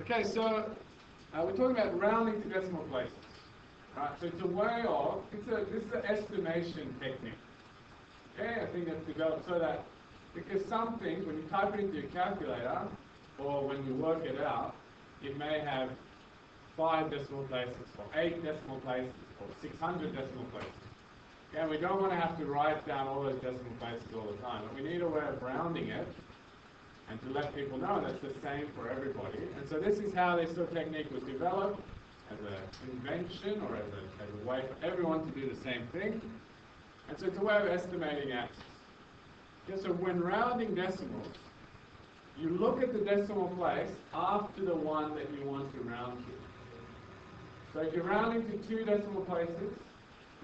Okay, so we're talking about rounding to decimal places. Right, so it's a way of, this is an estimation technique. Okay, I think that's developed so that, because some things, when you type it into your calculator, or when you work it out, it may have 5 decimal places, or 8 decimal places, or 600 decimal places. Okay, and we don't want to have to write down all those decimal places all the time, but we need a way of rounding it, and to let people know that's the same for everybody. And so this is how this sort of technique was developed, as an invention, or as a way for everyone to do the same thing. And so it's a way of estimating axes. Okay, so when rounding decimals, you look at the decimal place after the one that you want to round to. So if you're rounding to 2 decimal places,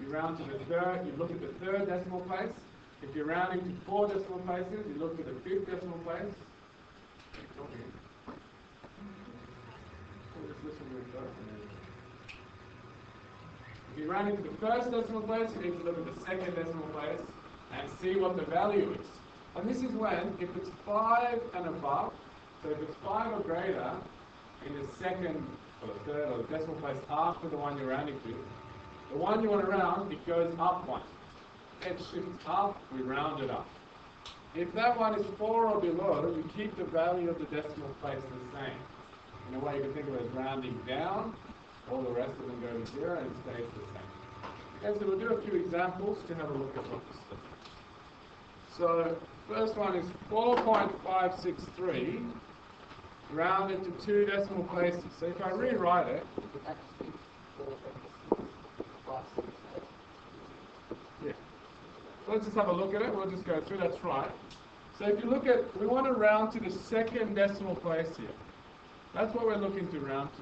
you round to the third, you look at the 3rd decimal place. If you're rounding to 4 decimal places, you look at the 5th decimal place. If you're rounding to the 1st decimal place, you need to look at the 2nd decimal place and see what the value is. And this is when, if it's 5 and above, so if it's 5 or greater in the 2nd or the 3rd or the decimal place after the one you're rounding to, the one you want to round, it goes up 1. It shifts up, we round it up. If that one is 4 or below, you keep the value of the decimal place the same. In a way, you can think of it as rounding down. All the rest of them go to 0 and it stays the same. Okay, so we'll do a few examples to have a look at what this is. So, first one is 4.563 rounded to 2 decimal places. So if I rewrite it, yeah. So let's just have a look at it. We'll just go through. That's right. So if you look at, we want to round to the 2nd decimal place here. That's what we're looking to round to.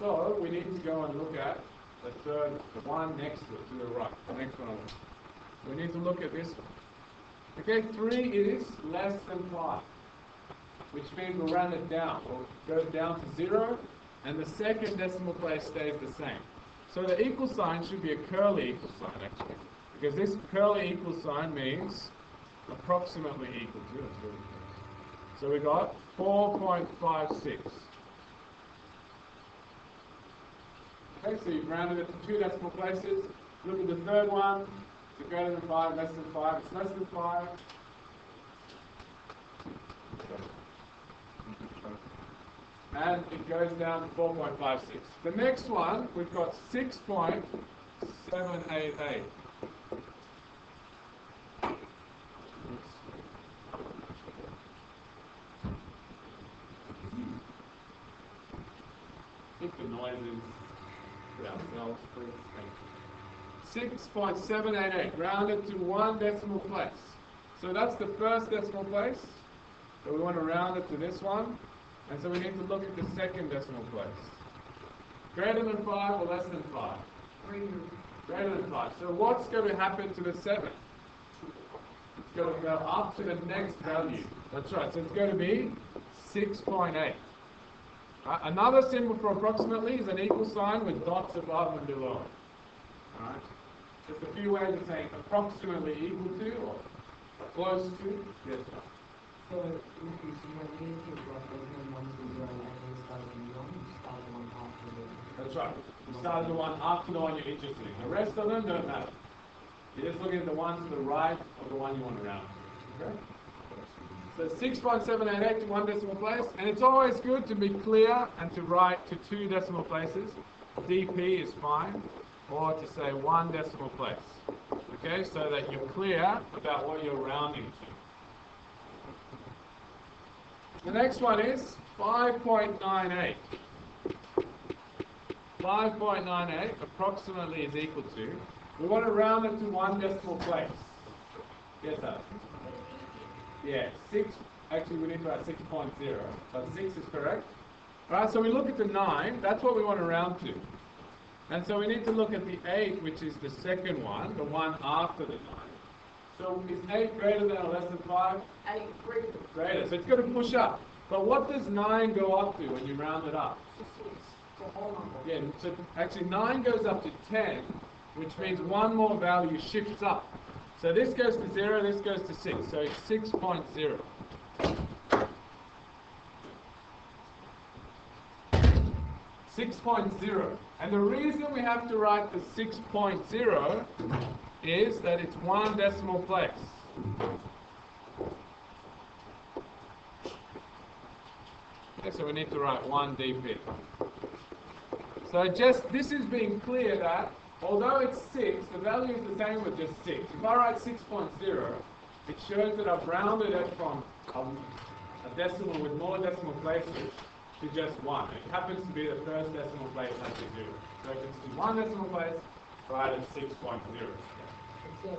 So we need to go and look at the 3rd, the one next to it, to the right, the next one over. We need to look at this one. Okay, 3 is less than 5, which means we'll round it down. We'll go down to 0, and the 2nd decimal place stays the same. So the equal sign should be a curly equal sign, actually, because this curly equal sign means approximately equal to. It's really close. So we got 4.56. Okay, so you've rounded it to 2 decimal places. Look at the 3rd one. Is it greater than 5, less than 5? It's less than 5. And it goes down to 4.56. The next one, we've got 6.788. Keep the noises for ourselves, please. 6.788, rounded to 1 decimal place. So that's the 1st decimal place. So we want to round it to this one. And so we need to look at the 2nd decimal place. Greater than 5 or less than 5? Greater than 5. So what's going to happen to the 7? It's going to go up to the next value. That's right. So it's going to be 6.8. Right. Another symbol for approximately is an equal sign with dots above and below. Alright. Just a few ways of saying approximately equal to or close to. Yes. So if you see a negative block, there's no numbers in 0 and you start with 1, you start the one after the... That's right. You start the one after the one you're interested in. The rest of them don't matter. You're just looking at the one to the right of the one you want to round to. Okay? So 6.788 to 1 decimal place, and it's always good to be clear and to write to 2 decimal places. DP is fine, or to say 1 decimal place. Okay, so that you're clear about what you're rounding to. The next one is 5.98. 5.98 approximately is equal to, we want to round it to 1 decimal place. Yes, sir? Yeah, 6, actually we need to write 6.0, but 6 is correct. Alright, so we look at the 9, that's what we want to round to. And so we need to look at the 8, which is the 2nd one, the one after the 9. So is 8 greater than or less than 5? 8 greater. Greater, so it's going to push up. But what does 9 go up to when you round it up? It's a whole number. Yeah, so actually 9 goes up to 10, which means one more value shifts up. So this goes to 0, this goes to 6, so it's 6.0. 6.0. And the reason we have to write the 6.0 is that it's one decimal place. Okay, so we need to write 1 dp. So this is being clear that although it's 6, the value is the same with just 6. If I write 6.0, it shows that I've rounded it from a decimal with more decimal places to just 1. It happens to be the first decimal place after 0. So if it's 1 decimal place, write it 6.0. It's like,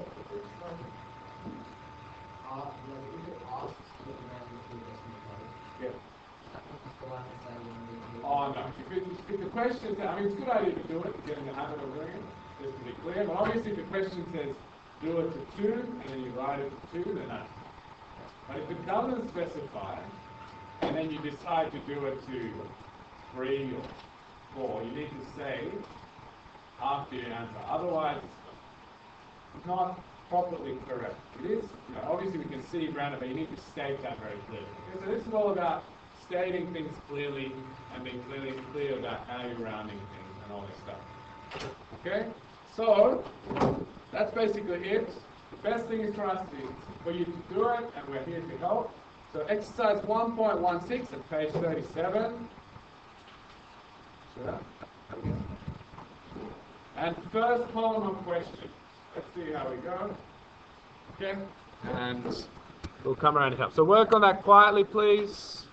is it asks to round to decimal place? Yeah. So I can say 1 dp. Oh no, if the question says, I mean, it's a good idea to do it, get in the habit of doing it, just to be clear, but obviously if the question says, do it to 2, and then you write it to 2, then that's. But if it doesn't specify, and then you decide to do it to 3 or 4, you need to say after your answer. Otherwise, it's not properly correct. It is, obviously we can see around it, but you need to state that very clearly. Okay, so this is all about stating things clearly and being clear about how you're rounding things and all this stuff. Okay? So, that's basically it. The best thing is for you to do it, and we're here to help. So exercise 1.16 at page 37. Sure. And first column of question. Let's see how we go. Okay? And we'll come around and help. So work on that quietly, please.